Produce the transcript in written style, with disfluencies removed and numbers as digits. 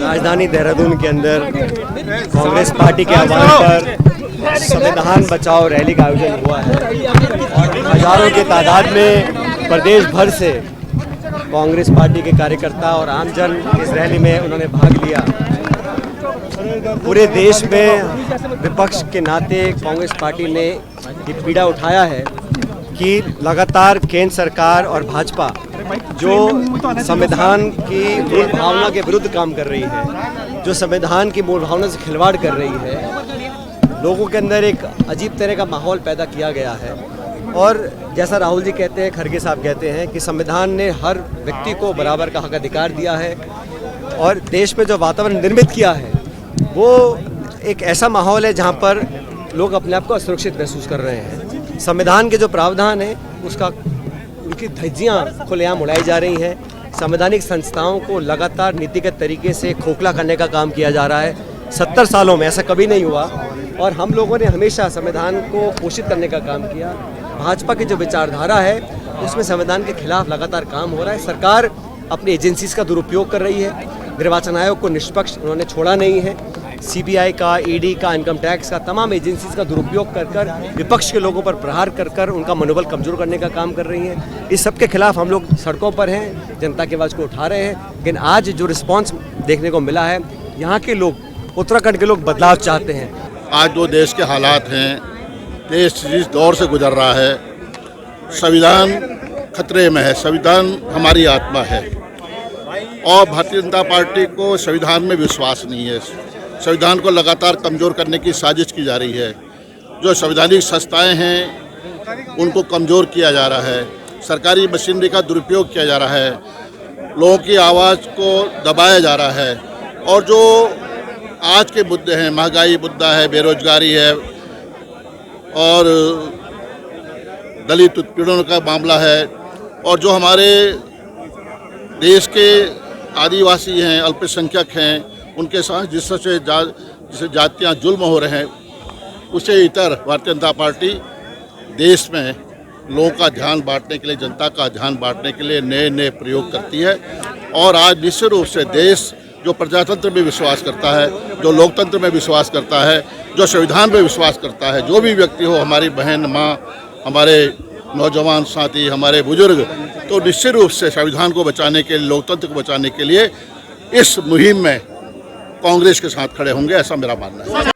राजधानी देहरादून के अंदर कांग्रेस पार्टी के आह्वान पर संविधान बचाओ रैली का आयोजन हुआ है और हजारों की तादाद में प्रदेश भर से कांग्रेस पार्टी के कार्यकर्ता और आमजन इस रैली में उन्होंने भाग लिया। पूरे देश में विपक्ष के नाते कांग्रेस पार्टी ने ये पीड़ा उठाया है कि लगातार केंद्र सरकार और भाजपा जो संविधान की मूल भावना के विरुद्ध काम कर रही है, जो संविधान की मूल भावना से खिलवाड़ कर रही है, लोगों के अंदर एक अजीब तरह का माहौल पैदा किया गया है। और जैसा राहुल जी कहते हैं, खड़गे साहब कहते हैं कि संविधान ने हर व्यक्ति को बराबर का हक अधिकार दिया है और देश में जो वातावरण निर्मित किया है वो एक ऐसा माहौल है जहाँ पर लोग अपने आप को असुरक्षित महसूस कर रहे हैं। संविधान के जो प्रावधान है उसका उनकी धज्जियाँ खुलेआम उड़ाई जा रही हैं। संवैधानिक संस्थाओं को लगातार नीतिगत तरीके से खोखला करने का काम किया जा रहा है। 70 सालों में ऐसा कभी नहीं हुआ और हम लोगों ने हमेशा संविधान को पोषित करने का काम किया। भाजपा की जो विचारधारा है उसमें संविधान के खिलाफ लगातार काम हो रहा है। सरकार अपनी एजेंसीज का दुरुपयोग कर रही है। निर्वाचन आयोग को निष्पक्ष उन्होंने छोड़ा नहीं है। सीबीआई का, ईडी का, इनकम टैक्स का, तमाम एजेंसीज का दुरुपयोग कर कर विपक्ष के लोगों पर प्रहार कर कर उनका मनोबल कमजोर करने का काम कर रही हैं। इस सब के खिलाफ हम लोग सड़कों पर हैं, जनता की आवाज़ को उठा रहे हैं। लेकिन आज जो रिस्पांस देखने को मिला है, यहाँ के लोग, उत्तराखंड के लोग बदलाव चाहते हैं। आज जो देश के हालात हैं, देश जिस दौर से गुजर रहा है, संविधान खतरे में है। संविधान हमारी आत्मा है और भारतीय जनता पार्टी को संविधान में विश्वास नहीं है। संविधान को लगातार कमज़ोर करने की साजिश की जा रही है। जो संवैधानिक संस्थाएं हैं उनको कमज़ोर किया जा रहा है। सरकारी मशीनरी का दुरुपयोग किया जा रहा है। लोगों की आवाज़ को दबाया जा रहा है। और जो आज के मुद्दे हैं, महंगाई मुद्दा है, बेरोजगारी है और दलित उत्पीड़न का मामला है और जो हमारे देश के आदिवासी हैं, अल्पसंख्यक हैं, उनके साथ जिससे जातियाँ जुल्म हो रहे हैं, उसे इतर भारतीय जनता पार्टी देश में लोगों का ध्यान बांटने के लिए, जनता का ध्यान बांटने के लिए नए नए प्रयोग करती है। और आज निश्चित रूप से देश जो प्रजातंत्र में विश्वास करता है, जो लोकतंत्र में विश्वास करता है, जो संविधान में विश्वास करता है, जो भी व्यक्ति हो, हमारी बहन, माँ, हमारे नौजवान साथी, हमारे बुजुर्ग, तो निश्चित रूप से संविधान को बचाने के लिए, लोकतंत्र को बचाने के लिए इस मुहिम में कांग्रेस के साथ खड़े होंगे, ऐसा मेरा मानना है।